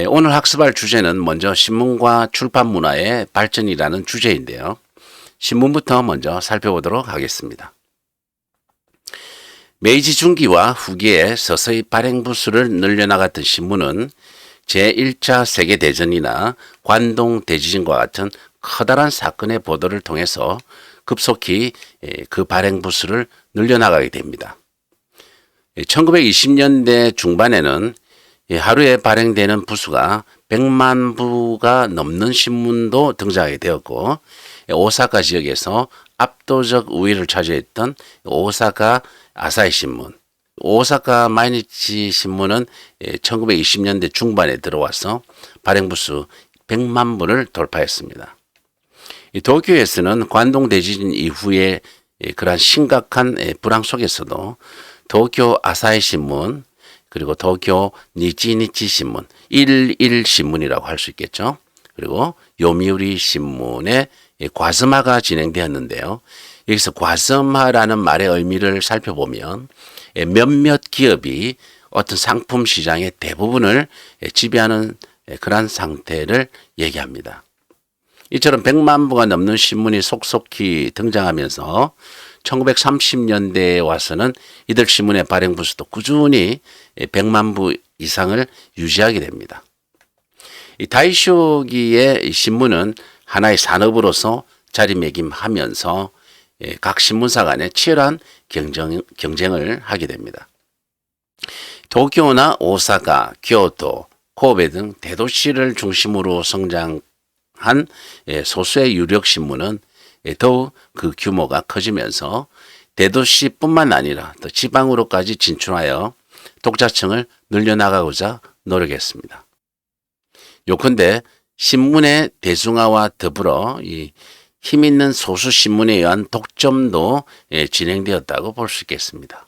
오늘 학습할 주제는 먼저 신문과 출판 문화의 발전이라는 주제인데요. 신문부터 먼저 살펴보도록 하겠습니다. 메이지 중기와 후기에 서서히 발행 부수를 늘려나갔던 신문은 제1차 세계대전이나 관동 대지진과 같은 커다란 사건의 보도를 통해서 급속히 그 발행 부수를 늘려나가게 됩니다. 1920년대 중반에는 하루에 발행되는 부수가 100만 부가 넘는 신문도 등장하게 되었고, 오사카 지역에서 압도적 우위를 차지했던 오사카 아사히 신문, 오사카 마이니치 신문은 1920년대 중반에 들어와서 발행 부수 100만 부를 돌파했습니다. 도쿄에서는 관동 대지진 이후에 그러한 심각한 불황 속에서도 도쿄 아사히 신문, 그리고 도쿄 니치니치 신문, 11신문이라고 할 수 있겠죠. 그리고 요미우리 신문의 과스마가 진행되었는데요. 여기서 과스마라는 말의 의미를 살펴보면 몇몇 기업이 어떤 상품 시장의 대부분을 지배하는 그러한 상태를 얘기합니다. 이처럼 100만 부가 넘는 신문이 속속히 등장하면서 1930년대에 와서는 이들 신문의 발행 부수도 꾸준히 100만 부 이상을 유지하게 됩니다. 이 다이쇼기의 신문은 하나의 산업으로서 자리매김하면서 각 신문사 간에 치열한 경쟁을 하게 됩니다. 도쿄나 오사카, 교토, 코베 등 대도시를 중심으로 성장한 소수의 유력 신문은 더욱 그 규모가 커지면서 대도시뿐만 아니라 또 지방으로까지 진출하여 독자층을 늘려나가고자 노력했습니다. 요컨대 신문의 대중화와 더불어 이 힘있는 소수 신문에 의한 독점도 진행되었다고 볼 수 있겠습니다.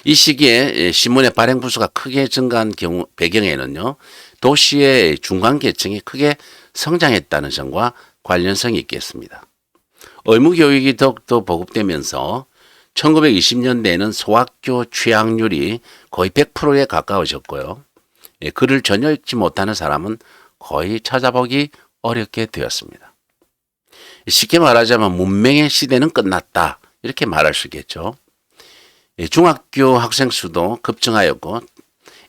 이 시기에 신문의 발행 부수가 크게 증가한 배경에는요, 도시의 중간 계층이 크게 성장했다는 점과 관련성이 있겠습니다. 의무교육이 더욱더 보급되면서 1920년대에는 소학교 취학률이 거의 100%에 가까워졌고요. 글을 전혀 읽지 못하는 사람은 거의 찾아보기 어렵게 되었습니다. 쉽게 말하자면 문맹의 시대는 끝났다, 이렇게 말할 수 있겠죠. 중학교 학생 수도 급증하였고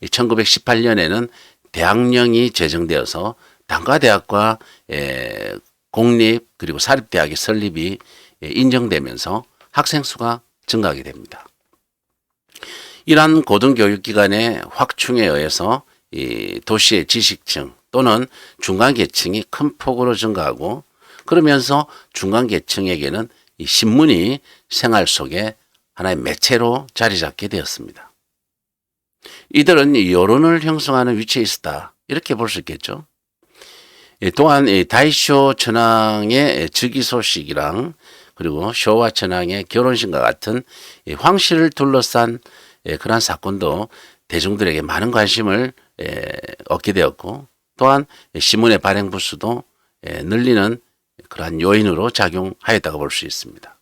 1918년에는 대학령이 제정되어서 단과대학과 공립 그리고 사립대학의 설립이 인정되면서 학생 수가 증가하게 됩니다. 이러한 고등교육기관의 확충에 의해서 이 도시의 지식층 또는 중간계층이 큰 폭으로 증가하고, 그러면서 중간계층에게는 이 신문이 생활 속에 하나의 매체로 자리 잡게 되었습니다. 이들은 여론을 형성하는 위치에 있었다, 이렇게 볼 수 있겠죠. 또한 다이쇼 천황의 즉위 소식이랑 그리고 쇼와 천황의 결혼식과 같은 황실을 둘러싼 그러한 사건도 대중들에게 많은 관심을 얻게 되었고, 또한 신문의 발행 부수도 늘리는 그러한 요인으로 작용하였다고 볼 수 있습니다.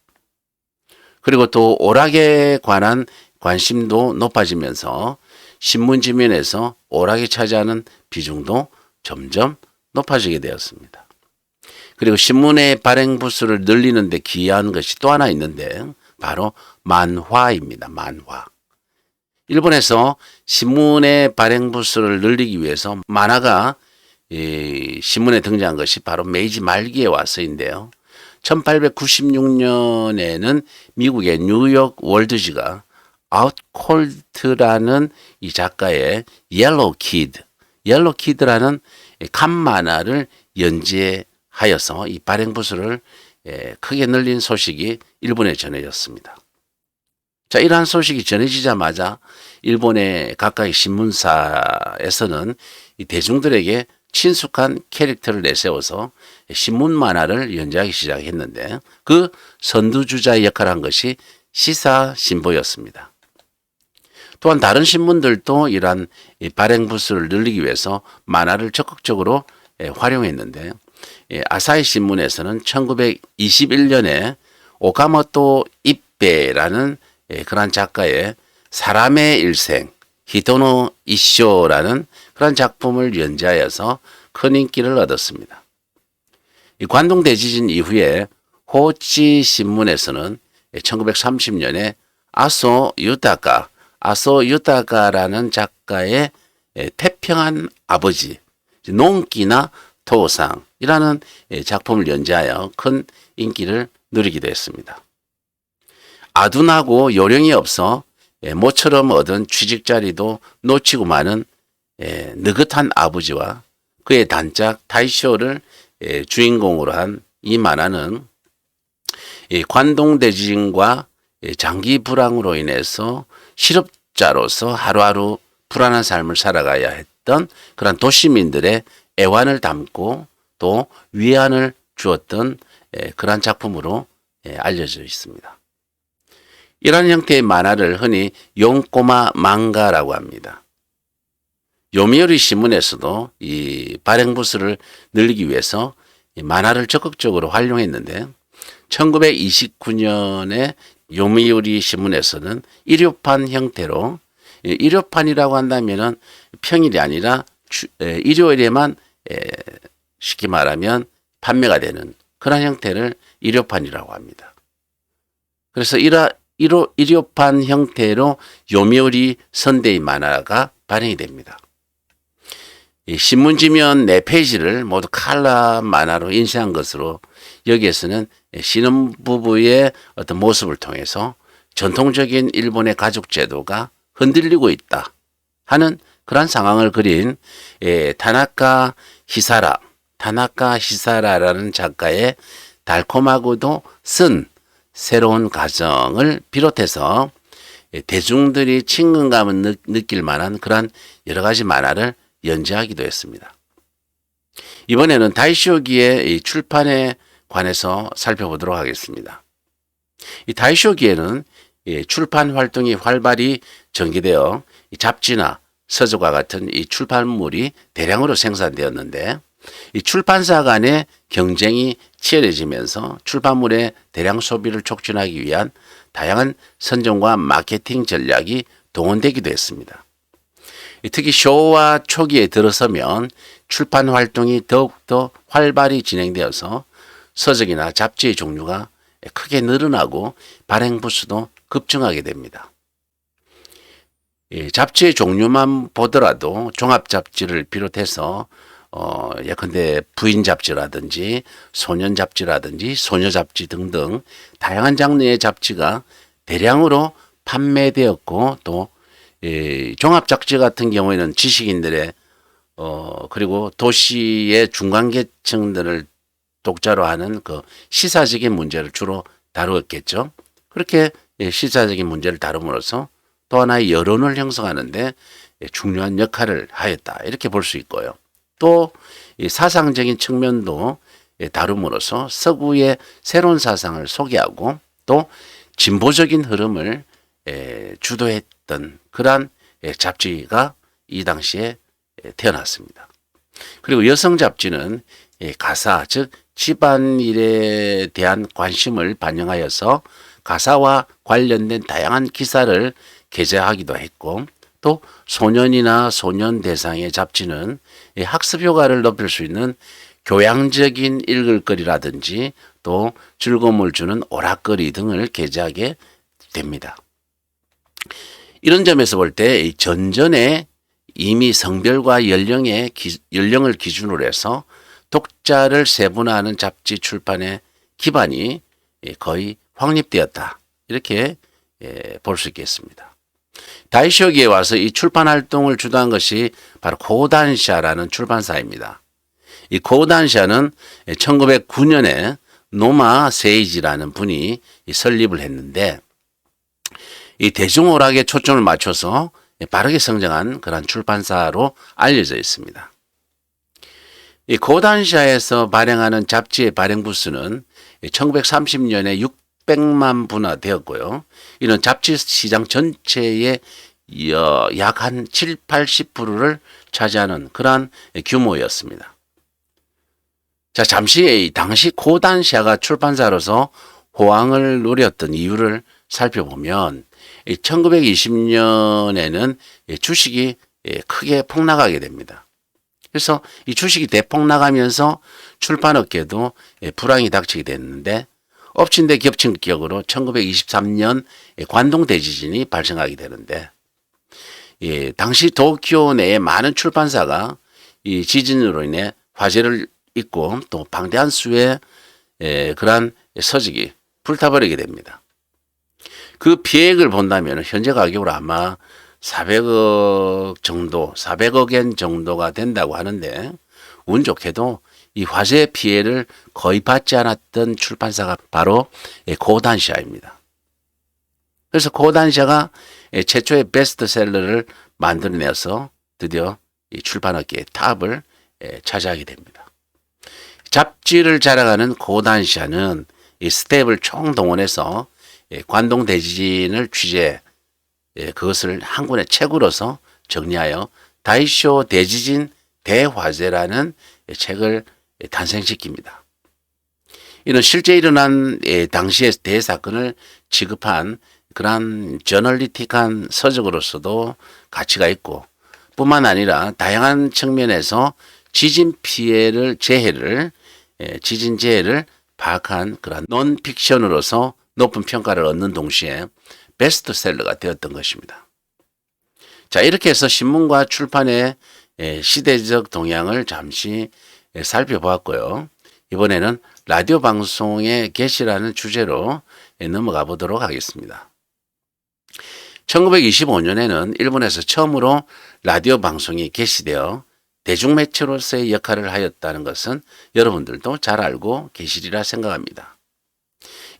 그리고 또 오락에 관한 관심도 높아지면서 신문 지면에서 오락이 차지하는 비중도 점점 높아지게 되었습니다. 그리고 신문의 발행 부수를 늘리는 데 기여한 것이 또 하나 있는데 바로 만화입니다. 만화. 일본에서 신문의 발행 부수를 늘리기 위해서 만화가 신문에 등장한 것이 바로 메이지 말기에 와서인데요. 1896년에는 미국의 뉴욕 월드지가 아웃콜트라는 이 작가의 옐로우 키드라는 간 만화를 연재하여서 이 발행 부수를 크게 늘린 소식이 일본에 전해졌습니다. 자, 이러한 소식이 전해지자마자 일본의 각각의 신문사에서는 이 대중들에게 친숙한 캐릭터를 내세워서 신문 만화를 연재하기 시작했는데, 그 선두주자의 역할을 한 것이 시사 신보였습니다. 또한 다른 신문들도 이러한 발행 부수를 늘리기 위해서 만화를 적극적으로 활용했는데, 아사히 신문에서는 1921년에 오카모토 이베라는 그런 작가의 사람의 일생 히토노 이쇼라는 그런 작품을 연재하여서 큰 인기를 얻었습니다. 이 관동 대지진 이후에 호치 신문에서는 1930년에 아소 유타카라는 작가의 태평한 아버지, 농기나 토상이라는 작품을 연재하여 큰 인기를 누리기도 했습니다. 아둔하고 요령이 없어 모처럼 얻은 취직 자리도 놓치고 마는 느긋한 아버지와 그의 단짝 타이쇼를 주인공으로 한 이 만화는 관동 대지진과 장기 불황으로 인해서 실업자로서 하루하루 불안한 삶을 살아가야 했던 그런 도시민들의 애환을 담고 또 위안을 주었던 그런 작품으로 알려져 있습니다. 이런 형태의 만화를 흔히 용꼬마 망가라고 합니다. 요미우리 신문에서도 이 발행 부수를 늘리기 위해서 이 만화를 적극적으로 활용했는데 1929년에 요미우리 신문에서는 일요판 형태로, 일요판이라고 한다면은 평일이 아니라 일요일에만 쉽게 말하면 판매가 되는 그런 형태를 일요판이라고 합니다. 그래서 일요판 형태로 요미우리 선데이 만화가 발행이 됩니다. 이 신문지면 4페이지를 모두 칼라 만화로 인쇄한 것으로 여기에서는 신혼부부의 어떤 모습을 통해서 전통적인 일본의 가족 제도가 흔들리고 있다 하는 그런 상황을 그린 타나카 히사라라는 작가의 달콤하고도 쓴 새로운 가정을 비롯해서 대중들이 친근감을 느낄 만한 그런 여러 가지 만화를 연재하기도 했습니다. 이번에는 다이쇼기의 출판에 관해서 살펴보도록 하겠습니다. 이 다이쇼기에는 출판 활동이 활발히 전개되어 잡지나 서적과 같은 이 출판물이 대량으로 생산되었는데, 이 출판사 간의 경쟁이 치열해지면서 출판물의 대량 소비를 촉진하기 위한 다양한 선정과 마케팅 전략이 동원되기도 했습니다. 특히 쇼와 초기에 들어서면 출판 활동이 더욱더 활발히 진행되어서 서적이나 잡지의 종류가 크게 늘어나고 발행 부수도 급증하게 됩니다. 잡지의 종류만 보더라도 종합 잡지를 비롯해서 예컨대 부인 잡지라든지 소년 잡지라든지 소녀 잡지 등등 다양한 장르의 잡지가 대량으로 판매되었고, 또 종합 잡지 같은 경우에는 지식인들의 그리고 도시의 중간계층들을 독자로 하는 그 시사적인 문제를 주로 다루었겠죠. 그렇게 시사적인 문제를 다룸으로써 또 하나의 여론을 형성하는데 중요한 역할을 하였다, 이렇게 볼 수 있고요. 또 사상적인 측면도 다룸으로써 서구의 새로운 사상을 소개하고 또 진보적인 흐름을 주도했던 그러한 잡지가 이 당시에 태어났습니다. 그리고 여성 잡지는 가사, 즉 집안일에 대한 관심을 반영하여서 가사와 관련된 다양한 기사를 게재하기도 했고, 또 소년이나 소년 대상의 잡지는 학습 효과를 높일 수 있는 교양적인 읽을거리라든지 또 즐거움을 주는 오락거리 등을 게재하게 됩니다. 이런 점에서 볼 때 전전에 이미 성별과 연령을 기준으로 해서 독자를 세분화하는 잡지 출판의 기반이 거의 확립되었다, 이렇게 볼 수 있겠습니다. 다이쇼기에 와서 이 출판 활동을 주도한 것이 바로 고단샤라는 출판사입니다. 이 고단샤는 1909년에 노마 세이지라는 분이 설립을 했는데, 이 대중오락에 초점을 맞춰서 빠르게 성장한 그런 출판사로 알려져 있습니다. 이 고단샤에서 발행하는 잡지의 발행 부수는 1930년에 600만 부나 되었고요. 이는 잡지 시장 전체의 약 한 7, 80%를 차지하는 그러한 규모였습니다. 자, 잠시 당시 코단시아가 출판사로서 호황을 누렸던 이유를 살펴보면 1920년에는 주식이 크게 폭락하게 됩니다. 그래서 이 주식이 대폭 나가면서 출판업계도 불황이 닥치게 됐는데 엎친 데 겹친 격으로 1923년 관동 대지진이 발생하게 되는데 당시 도쿄 내에 많은 출판사가 이 지진으로 인해 화재를 입고 또 방대한 수의 그러한 서적이 불타버리게 됩니다. 그 피해액을 본다면 현재 가격으로 아마 400억 정도, 400억엔 정도가 된다고 하는데 운 좋게도 이 화재 피해를 거의 받지 않았던 출판사가 바로 고단시아입니다. 그래서 고단시아가 최초의 베스트셀러를 만들어내서 드디어 이 출판업계의 탑을 차지하게 됩니다. 잡지를 자랑하는 고단시아는 이 스텝을 총동원해서 관동 대지진을 그것을 한 권의 책으로서 정리하여 다이쇼 대지진 대화재라는 책을 탄생시킵니다. 이는 실제 일어난 당시의 대사건을 지급한 그러한 저널리틱한 서적으로서도 가치가 있고 뿐만 아니라 다양한 측면에서 지진 재해를 파악한 그러한 논픽션으로서 높은 평가를 얻는 동시에 베스트셀러가 되었던 것입니다. 자, 이렇게 해서 신문과 출판의 시대적 동향을 잠시 살펴보았고요. 이번에는 라디오 방송의 개시라는 주제로 넘어가 보도록 하겠습니다. 1925년에는 일본에서 처음으로 라디오 방송이 개시되어 대중매체로서의 역할을 하였다는 것은 여러분들도 잘 알고 계시리라 생각합니다.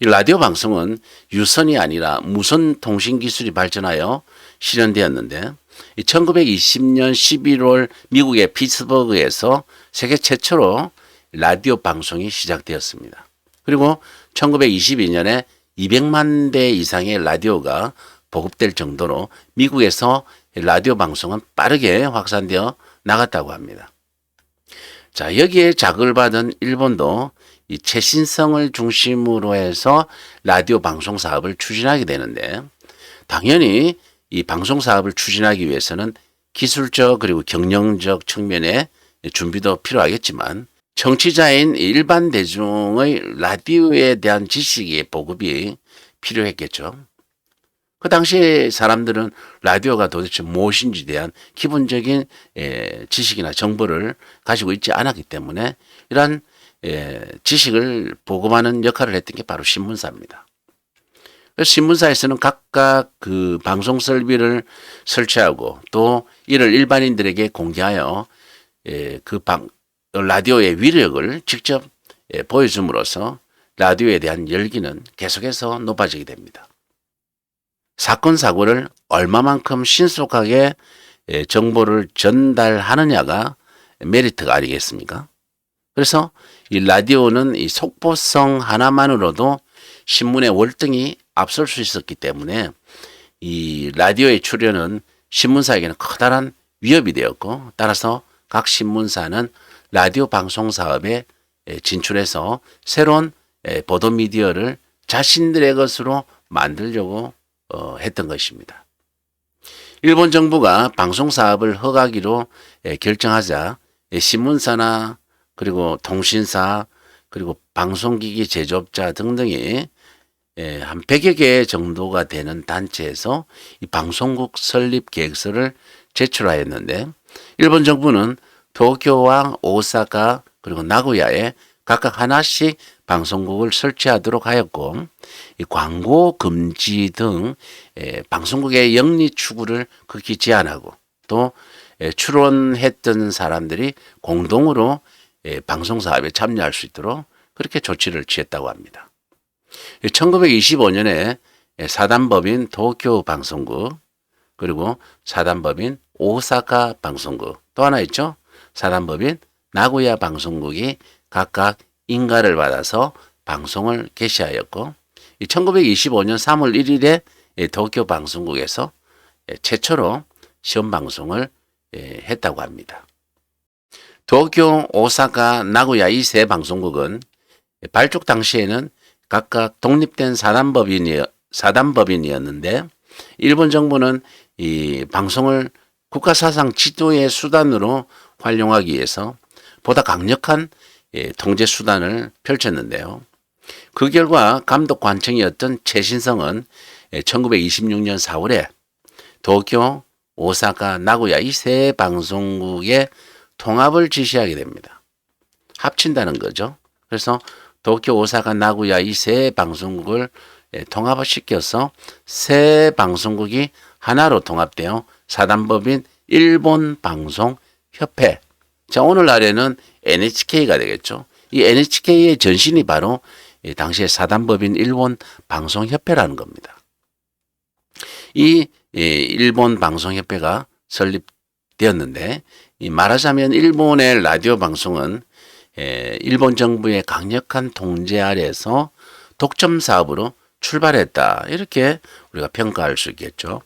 이 라디오 방송은 유선이 아니라 무선 통신 기술이 발전하여 실현되었는데 1920년 11월 미국의 피츠버그에서 세계 최초로 라디오 방송이 시작되었습니다. 그리고 1922년에 200만 대 이상의 라디오가 보급될 정도로 미국에서 라디오 방송은 빠르게 확산되어 나갔다고 합니다. 자, 여기에 자극을 받은 일본도 이 최신성을 중심으로 해서 라디오 방송 사업을 추진하게 되는데 당연히 이 방송 사업을 추진하기 위해서는 기술적 그리고 경영적 측면의 준비도 필요하겠지만 청취자인 일반 대중의 라디오에 대한 지식의 보급이 필요했겠죠. 그 당시 사람들은 라디오가 도대체 무엇인지에 대한 기본적인 지식이나 정보를 가지고 있지 않았기 때문에 이러한 지식을 보급하는 역할을 했던 게 바로 신문사입니다. 그래서 신문사에서는 각각 그 방송 설비를 설치하고 또 이를 일반인들에게 공개하여 라디오의 위력을 직접 보여줌으로써 라디오에 대한 열기는 계속해서 높아지게 됩니다. 사건 사고를 얼마만큼 신속하게 정보를 전달하느냐가 메리트가 아니겠습니까? 그래서 이 라디오는 이 속보성 하나만으로도 신문의 월등히 앞설 수 있었기 때문에 이 라디오의 출연은 신문사에게는 커다란 위협이 되었고 따라서 각 신문사는 라디오 방송 사업에 진출해서 새로운 보도 미디어를 자신들의 것으로 만들려고 했던 것입니다. 일본 정부가 방송 사업을 허가하기로 결정하자 신문사나 그리고 통신사 그리고 방송기기 제조업자 등등이 한 100여 개 정도가 되는 단체에서 이 방송국 설립 계획서를 제출하였는데 일본 정부는 도쿄와 오사카 그리고 나고야에 각각 하나씩 방송국을 설치하도록 하였고 이 광고 금지 등 방송국의 영리 추구를 극히 제한하고 또 출연했던 사람들이 공동으로 방송 사업에 참여할 수 있도록 그렇게 조치를 취했다고 합니다. 1925년에 사단법인 도쿄 방송국 그리고 사단법인 오사카 방송국 또 하나 있죠. 사단법인 나고야 방송국이 각각 인가를 받아서 방송을 개시하였고 1925년 3월 1일에 도쿄 방송국에서 최초로 시험 방송을 했다고 합니다. 도쿄, 오사카, 나고야 이 세 방송국은 발족 당시에는 각각 독립된 사단법인이었는데 일본 정부는 이 방송을 국가 사상 지도의 수단으로 활용하기 위해서 보다 강력한 통제 수단을 펼쳤는데요. 그 결과 감독 관청이었던 최신성은 1926년 4월에 도쿄, 오사카, 나고야 이 세 방송국의 통합을 지시하게 됩니다. 합친다는 거죠. 그래서 도쿄, 오사카, 나고야 이 세 방송국을 통합을 시켜서 세 방송국이 하나로 통합되어 사단법인 일본방송협회. 자, 오늘날에는 NHK가 되겠죠. 이 NHK의 전신이 바로 당시의 사단법인 일본방송협회라는 겁니다. 이 일본방송협회가 설립되었는데 말하자면 일본의 라디오 방송은 일본 정부의 강력한 통제 아래에서 독점 사업으로 출발했다. 이렇게 우리가 평가할 수 있겠죠.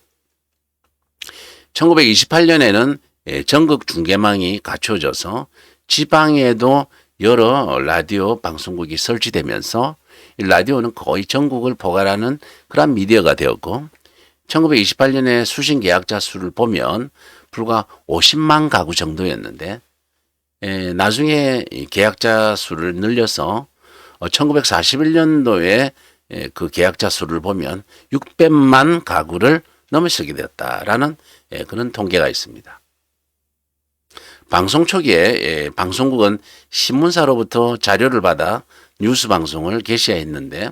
1928년에는 전국 중계망이 갖춰져서 지방에도 여러 라디오 방송국이 설치되면서 라디오는 거의 전국을 포괄하는 그런 미디어가 되었고 1928년에 수신 계약자 수를 보면 불과 50만 가구 정도였는데 나중에 계약자 수를 늘려서 1941년도에 그 계약자 수를 보면 600만 가구를 넘어서게 되었다라는 그런 통계가 있습니다. 방송 초기에 방송국은 신문사로부터 자료를 받아 뉴스 방송을 개시했는데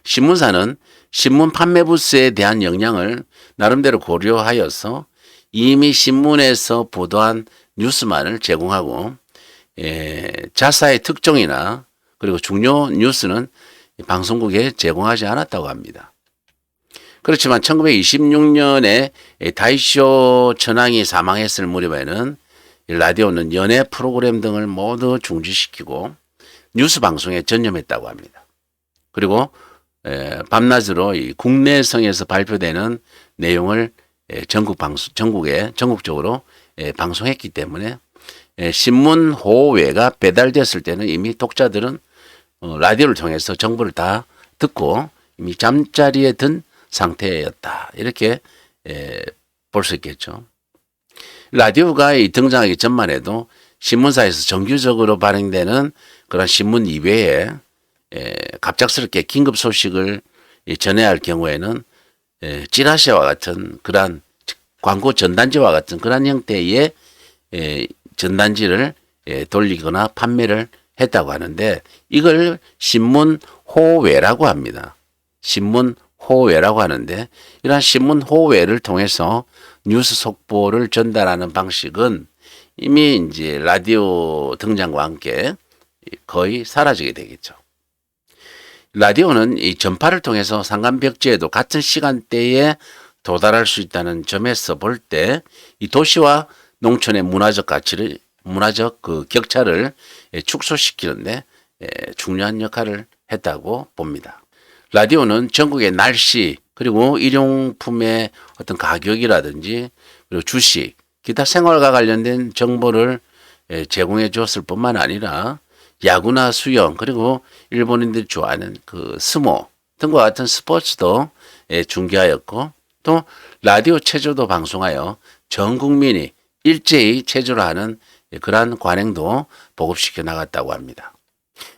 신문사는 신문 판매 부스에 대한 역량을 나름대로 고려하여서 이미 신문에서 보도한 뉴스만을 제공하고 자사의 특종이나 그리고 중요 뉴스는 방송국에 제공하지 않았다고 합니다. 그렇지만 1926년에 다이쇼 천황이 사망했을 무렵에는 라디오는 연예 프로그램 등을 모두 중지시키고 뉴스 방송에 전념했다고 합니다. 그리고 밤낮으로 이 국내성에서 발표되는 내용을 전국적으로 방송했기 때문에 신문 호외가 배달됐을 때는 이미 독자들은 라디오를 통해서 정보를 다 듣고 이미 잠자리에 든 상태였다. 이렇게 볼 수 있겠죠. 라디오가 등장하기 전만 해도 신문사에서 정규적으로 발행되는 그런 신문 이외에 갑작스럽게 긴급 소식을 전해야 할 경우에는 찌라시와 같은 그러한 광고 전단지와 같은 그런 형태의 전단지를 돌리거나 판매를 했다고 하는데 이걸 신문 호외라고 합니다. 신문 호외라고 하는데 이러한 신문 호외를 통해서 뉴스 속보를 전달하는 방식은 이미 이제 라디오 등장과 함께 거의 사라지게 되겠죠. 라디오는 이 전파를 통해서 상간벽지에도 같은 시간대에 도달할 수 있다는 점에서 볼 때 이 도시와 농촌의 문화적 그 격차를 축소시키는데 중요한 역할을 했다고 봅니다. 라디오는 전국의 날씨 그리고 일용품의 어떤 가격이라든지 그리고 주식, 기타 생활과 관련된 정보를 제공해 줬을 뿐만 아니라 야구나 수영 그리고 일본인들이 좋아하는 그 스모 등과 같은 스포츠도 중계하였고 또 라디오 체조도 방송하여 전 국민이 일제히 체조를 하는 그러한 관행도 보급시켜 나갔다고 합니다.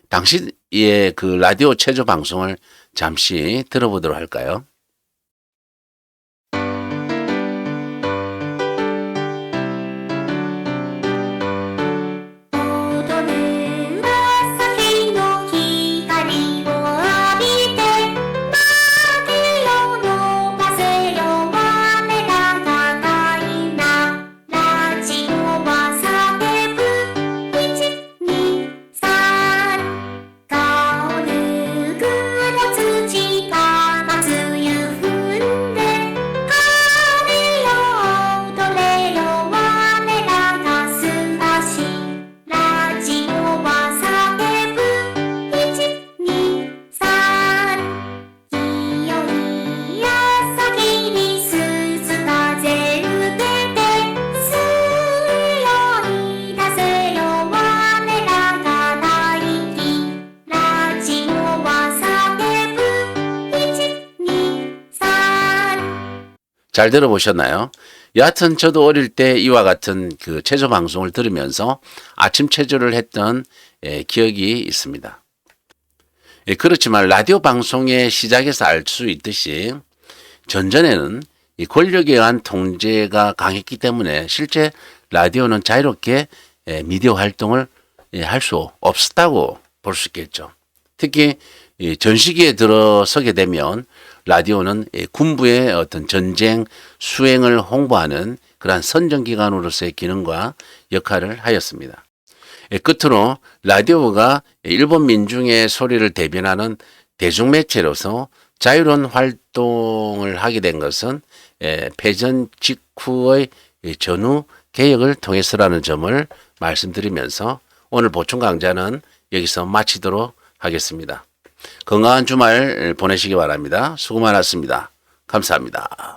당시의 그 라디오 체조 방송을 잠시 들어보도록 할까요? 잘 들어보셨나요? 여하튼 저도 어릴 때 이와 같은 그 체조 방송을 들으면서 아침 체조를 했던 기억이 있습니다. 그렇지만 라디오 방송의 시작에서 알 수 있듯이 전전에는 이 권력에 의한 통제가 강했기 때문에 실제 라디오는 자유롭게 미디어 활동을 할 수 없었다고 볼 수 있겠죠. 특히 전 시기에 들어서게 되면 라디오는 군부의 어떤 전쟁 수행을 홍보하는 그러한 선전기관으로서의 기능과 역할을 하였습니다. 끝으로 라디오가 일본 민중의 소리를 대변하는 대중매체로서 자유로운 활동을 하게 된 것은 패전 직후의 전후 개혁을 통해서라는 점을 말씀드리면서 오늘 보충 강좌는 여기서 마치도록 하겠습니다. 건강한 주말 보내시기 바랍니다. 수고 많았습니다. 감사합니다.